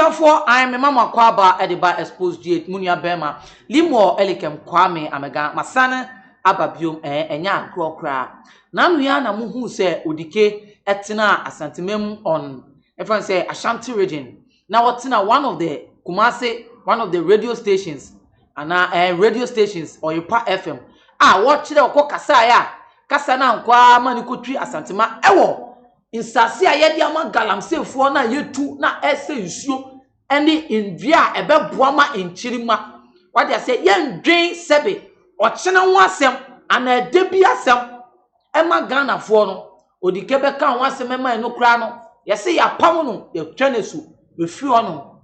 Abusiafo I am mama kwaba ediba exposed jet munia bema limo elikem kwame amega masana ababiom enya krokra na nua na muhu se Odike etena asantemem on everyone say Ashanti region na whatena one of the radio stations radio stations or Yopa FM watch the okọ kasa ya kasa na nkwa manikotwi asantema ewo insase a yede ama galamsefo na yetu na ese nsuo ene indua ebeboa ma enchirima wade ase yendwen sebe ochene ho asem ana debi asem ema Ghanafo no Odike beka ho asem ema eno kra no yese ya pam no ye twenesu efi ono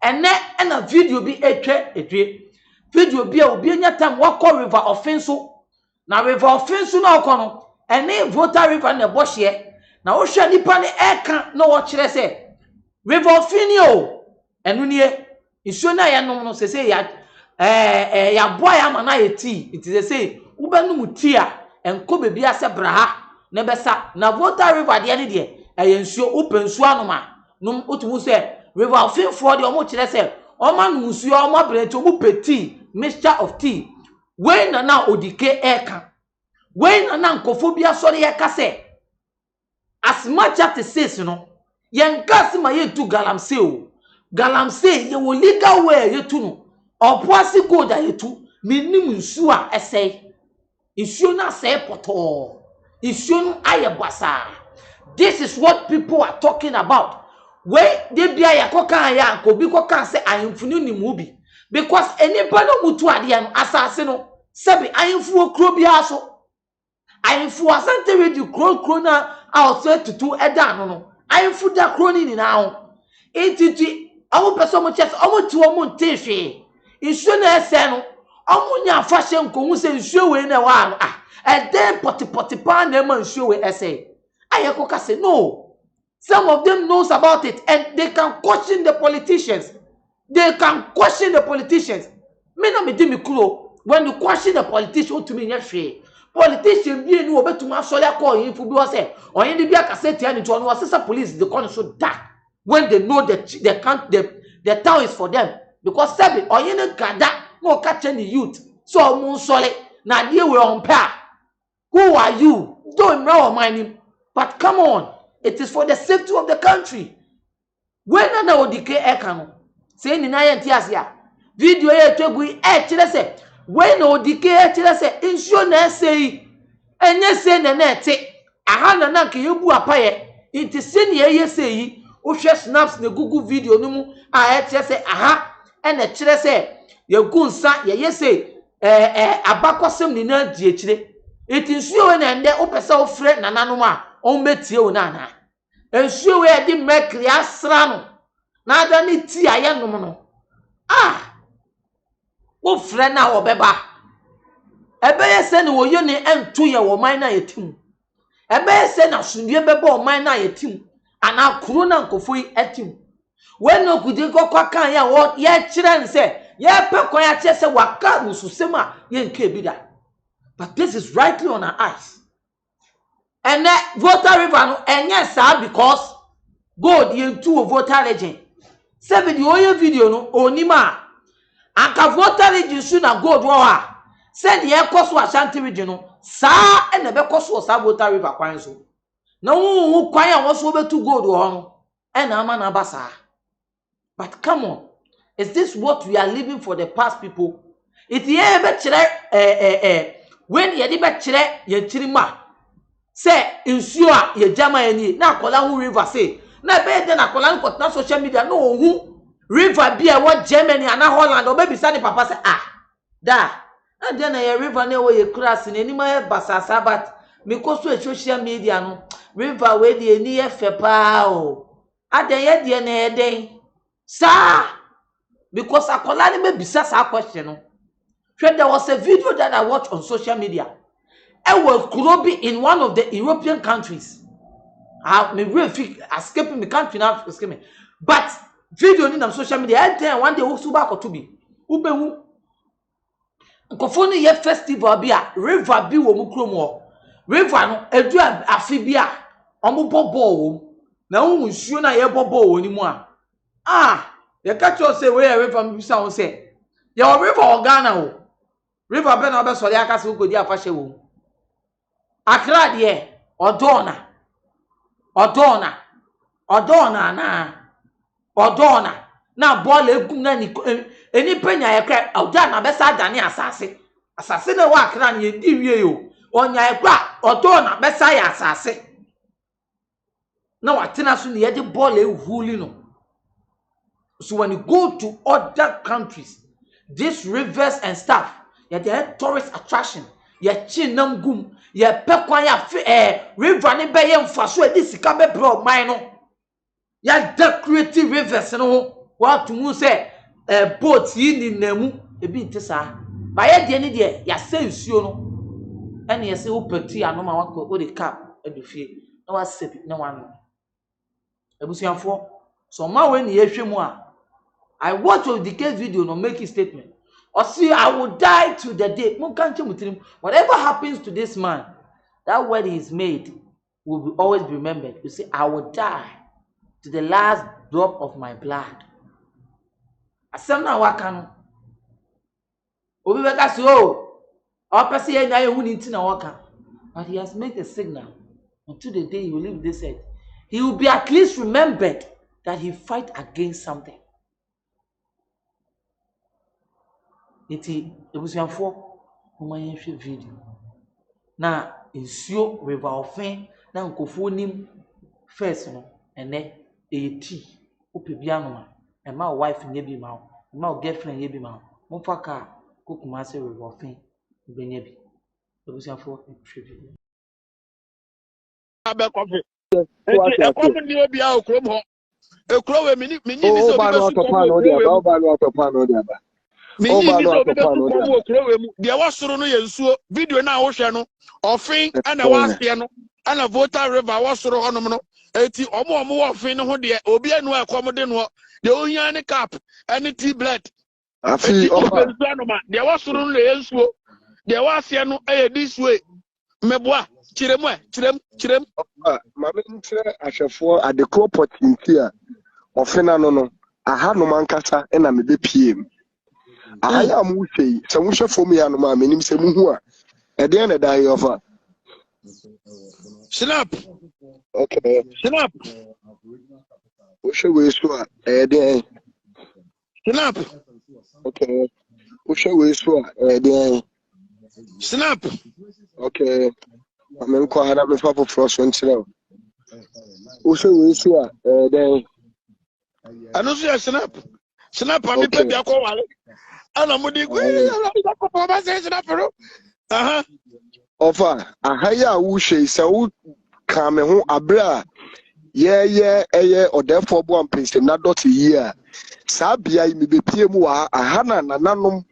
ene na video bi etwe video bi a obi enya tam wakọ river Offin so na river Offin so na okono ene Volta river na bohye na wo hwe nipa ne eka na wo kire se river Offin o enu nie isu na ye nom no sese ya ya boy ama na ye ti it is say wo benum ti a enko bebi ase braha na besa na Volta river de ne de eye nsuo wo pensuo anoma num otumu se river Offin for de omo kire se oma nu nsuo oma brete omo peti mixture of tea when na Odike eka when na nkofobia sori ye kase as much as it says no yen gas ma ye tu galamse o galamse ye wo legal way ye tu no opoasi gold ye tu minim nsu a esey nsuo na say poto nsuo no aye basa. This is what people are talking about. Where they be yakoka ya ko bi koka say ayemfunu ni mu bi because anybody no mutu ade no asase no sebi ayemfu okro bi aso ayemfu asante ready kro na outside tutu eda no ayemfu da kro ni na ho entity awu person mo chest omo ti omo ntehwe nsuo na ese no omo nya afahye nkohu se nsuo we na wa no eden potipoti pa na ma nsuo we ese ayekoka say no. Some of them knows about it and they can question the politicians. They can question the politicians. Me no me di me kuro when you question the politician to me nyehwe. Politician bi enu obetuma so ya call yin fu bi o say oyin di bia cassette ya ni to no assessor police the con so that when they know that the town is for them because sabi oyin gada no catch any youth so mun sole na die we on pa. Who are you? Don't know my name. But come on. It is for the safety of the country. When na Odike eka no say ni na ye ntiase ya video ye twegu kire se when Odike kire se nsuo na esei enye se na na ete aha na nke yebu apaye inti se ne ye sei wo hwe snaps na Google video no mu a kire se aha ene kire se ye gunsa ye sei abakosem ni na die kire inti nsuo we na nde wo pesa wo frɛ nananom a on metie wo na na ensuo we di mekri asra no na ada ni ti aye nom no wo frɛ na wo beba ebeye se ne wo yo ne ento ye wo man na yetim ebeye se na sundue beba wo man na yetim ana kuro na nkofo yi atim when no kudi kokwa kan ya wo ye kire nse ye pe kon ya kire se waka mususem a ye nke bi da. But this is rightly on our eyes. And that Volta river no enye sa because gold yen two Volta region. Se video no onima anka Volta region su na gold wo ha. Se de ekoso Ashanti region no sa ene be koso sa Volta river kwan so. Na hu kwan a wo so betu gold wo no ena ama na basa. But come on, is this what we are living for the past people? It ye be kire when ye di be kire ye chirima say nsuo a ye jama ani na akola hu river say na be de na akola nkot na social media no hu river bia wo Germany ana Holland obebisa ni papa say da na de na ye river na wo ye cross na ni ma basasa but because so social media no river we de ni ye fe pa o aden ye de na ye den sa because akola ni be bisa sa question no. There was a video that I watched on social media. I was Kurobi in one of the European countries. I may really escaping the country now, escaping. But video on social media, I tell one day who back or to be. Ubehu. Nkofoni ye festival bia river bi wo mukromo. River no edu afibia omo bobo wo. Na hu nsuo na ye bobo wo ni mu a. you catch us say where away from sound say. You river or Ghana. River Ben Abbas for the Akasu could ya fashe wo. Accra de Odona. Na ball egum na ni eni penya ye kra oda na besa dane asase. Asase na wa Accra na ye di wie yo. Onya ye kra Odona besa ya asase. Na watena so na ye de ball ehuli no. So when you go to other countries, these rivers and stuff, yeah, they are tourist attraction. Yeah, chinam gum, yeah, pekwanya river ni be ye mfaso e di sika be bro mine. Ya decorate rivers no what to say boat yi ni namu e bi nte sa ba ye de ni de ya se nsuo no ene ye se wo pati anoma wakọ o de cap edufie na wa sebi na wa no ebusuanfo so ma we ni ye hwemu a I watch Odike video no make his statement or see I will die to the day mo kan che whatever happens to this man that word is made will always be remembered. You see, I will die to the last drop of my blood. Asem na waka no. Obi beka si o pese ye nya ye hu ni nti na waka. But he has made a signal until the day he will leave this earth. He will be at least remembered that he fight against something. Iti ebusuanfo mo man hwe video. Na nsuo river Offin na nkofo nim first no ene eti opebia no ma e ma wife nye bi ma e ma girlfriend nye bi ma mo fa ka kokuma se river Offin benya bi ebusuanfo hwe video. Abe coffee. E coffee ni obi a okrom ho. Ekro we mini bi so bi so okro we. Mini bi so bi so okro we mu. De wa soro no ye nsuo video na wo hwe no Offin ana wa ase no ana Volta river wa soro honom no eti omo wo Offin no ho de obi anu akom de no de ohia ne cap ane tea blood afi ofa de wa soro no ye nsuo de wa ase no e this way meboa chirem mama ntre ahwefo adekro opportunity a Offin no aha no mankasa na me be pm aha ya mu hwei se mu hwefo mu ya no ma menim se mu hu a e de na dai ofa snap okay snap o hwe so a e de snap okay o hwe so a e de snap okay amen ko hana me fa for so nchire o hwe so a e de ano so ya snap ami pe bia ko wale ana mudi ko ko ba se snap ro aha ofa aha ya wo hwe se wo ka me ho abra ye odefo bo ampese na dot yi a saa bia yi me be pie mu wa aha na nananom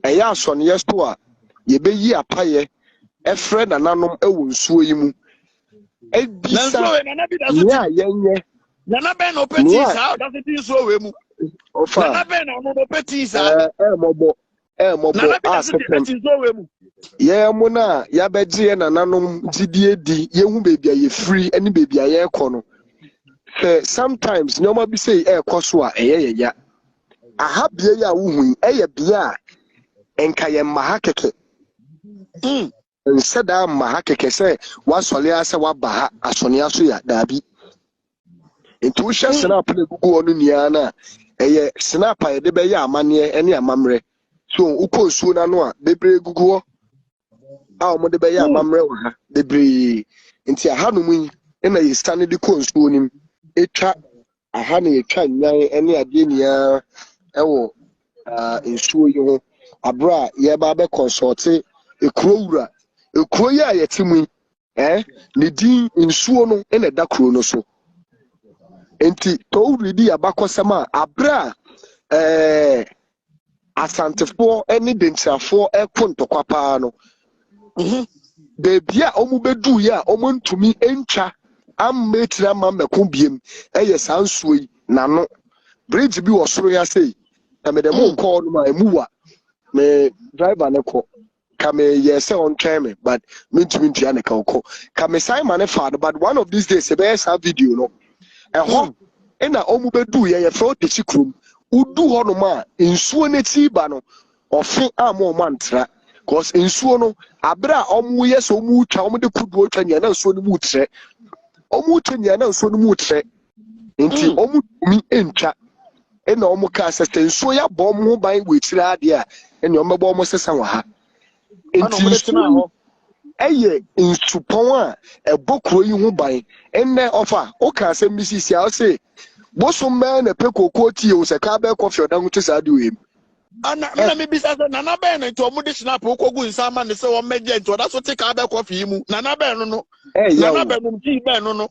eya asone yesto a ye be yi apaye efre nananom ewo nsuo yi mu ebisa ya yenye nana ben no petit sa da se tin so we mu ofa nana ben no petit sa mobo asepem so we mu ye mu na ya beje nananom gidie di ye hu beebia ye free ani beebia ye kɔ no sometimes nyoma bi say kɔ so a eye ya aha bia ya wo hu eye bia enka ye maha keke nseda maha keke say wasɔle ase waba ha asɔne aso ya dabi nti wo hye snap na gugu onu nia na eye snap a ye de be ya amane ene amamre so ukɔ nsuo na no a bebre gugu ho a mo de be ya amamre wa ha bebre nti aha no mu na ye stand de kɔ nsuo nim etwa aha na ye twa nyan ene ade nia ewo nsuo yi ho abra ye ba be consult ekurowura ekuro ya ye timu ne din nsuo no na da kuro no so enti to redi abakosema abra asantefo ene dentrafo ntokwa pa no bebia omu bedu ya omu ntumi entwa ammetira mamako biem eye sansuo yi nano bridge bi osoro ya sei kamede mo call no ma emuwa me driver ne ko kame yes on time but me ntumi ntua ne ka ko kame Simon ne fa but one of these days e be sa video no ena omu bedu ye fro tesi krom udu ho no ma nsuo neti ba no Offin amo mantra cause nsuo no abra omu ye so mu twa omu de kudu otwa nya na nsuo no mu tre omu twa nya na nsuo no mu tre nti omu mi entwa ena omu ka sese nsuo ya bo omu ban wetira ade a ena omu bo omu sesa wa ha nti nsuo eye nsupon a ebokro yi hu ban enne ofa o ka se misisi a o se boso man na pe kokoo tie o se ka be coffee odan to sa de we ana na me bisa se nana be no nti omo de snap okogu nsama ne se wo meje nti oda so te ka be coffee mu nana be no no nana be no ti be no no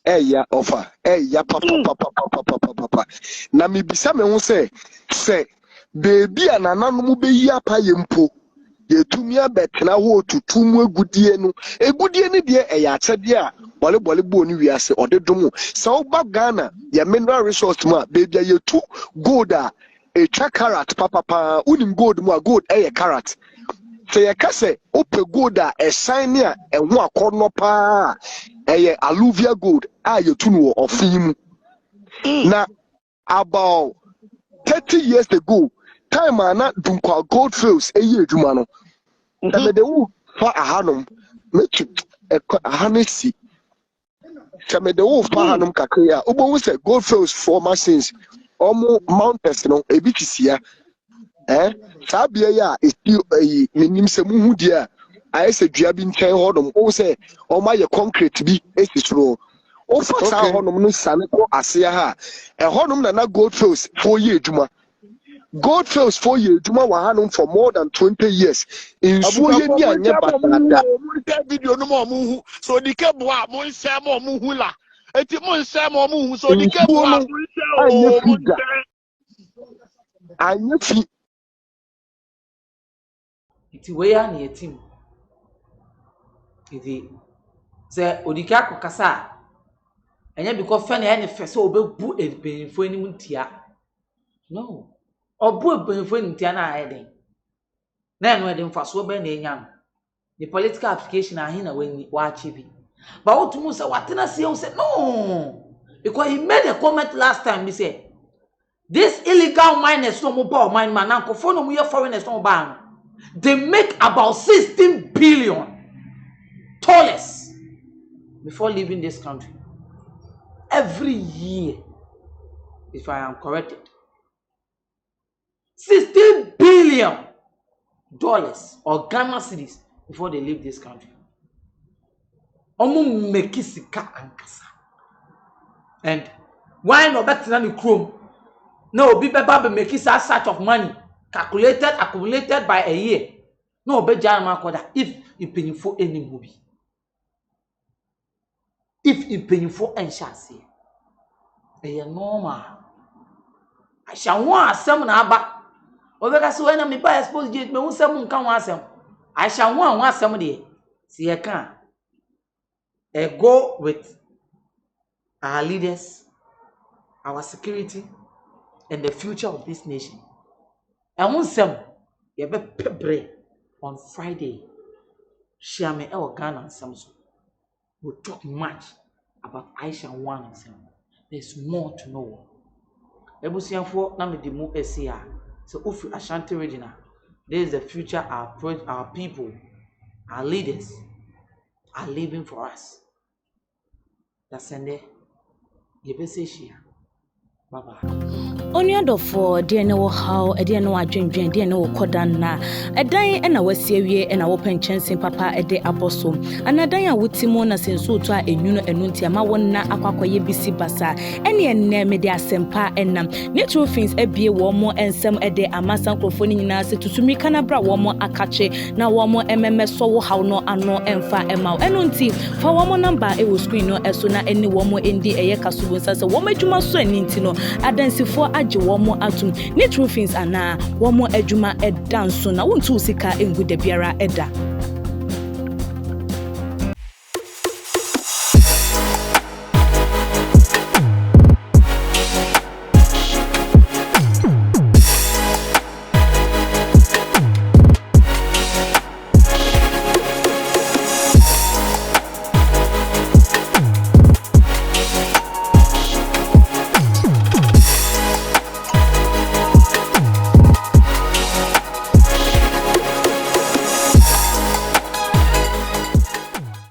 ya ofa ya papa na me bisa me hu se baby anana no mu be yi apa ye mpo yetumi abetena ho tutumu egudie no egudie ne de eya achede a bole bo ni wiase odedom se oba Ghana ya mineral resource ma baby yetu gold a carat papa unim gold mu a gold carat se ye kase ope gold a shine a eho akono pa alluvia gold a yetu no Offin na about 30 years ago time ana dunkwa gold fields edwuma no me de wo fa ahanum metu ahanesi me de wo fa ahanum kakria obo se gold fields for machines omo mountains no ebitisia sabia ya esti menim se muhu dia ayese dua bi nten hodom o se omo ye concrete bi esisoro o fa sa hodom no sane ko ase ha hodom na gold fields for ye edwuma God fails 4 years, Juma Wahanum for more than 20 years. In so ye ni anya basada. Video no more so Odike boa mo nse mo muhu la. Eti mo nse mo muhu so Odike boa mo nse anya fi. Iti we ya na etim. Iti se Odike akokasa. Enya because fa na ya ne fe so obebu ebenfo anim ntia. No. Obu ebenfo ntia na ayeden. Na eno ede mfaso be na enya. The political application ahin na when wa achieve. But what to say what na say say no. Because he made a comment last time he said this illegal miners no mo ba mine man na nkofo no mo ye foreigners no ba. They make about 16 billion dollars before leaving this country. Every year, if I am corrected. 16 billion dollars or Ghana cedis before they leave this country. Omu meki sika ankasa. And why no better than the chrome? No, be beba be meki such of money accumulated by a year. No, be jama koda if you pay for any movie. If you pay for any chance, normal. I shall want some na Obeka so when me buy Xposed me won say mun kan wan asem. I shall want asem de. See you can. Go with our leaders, our security, and the future of this nation. And one sem you be pebre on Friday. Share me our Ghana and Samson. We'll talk much about Aisha one and Sam. There's more to know. Ebusianfo na me di mu esia. So Offin Ashanti regional, this is the future our people, our leaders are living for us. That's Sunday. You be say share. Bye-bye. Onyadofo de ne wo haw de ne wadwendwen de ne wo kodan na edan na wasiewie na wo penchensen papa de aboso anadan a wotimo na senso to a enwuno enunti ama wonna akwakoye bisi basa ene enne me de asempa enam natural things ebie wo mo ensem de amasan krofo ni nyina se tutumi kana bra wo mo akache na wo mo emmeso wo haw no ano emfa ema enunti fa wo mo number e wo screen no eso na eni wo mo endi eye kasubo sase wo madwuma so aninti no adansifo age womo atum natural things ana womo adwuma edanso na wontu sika engu da biara eda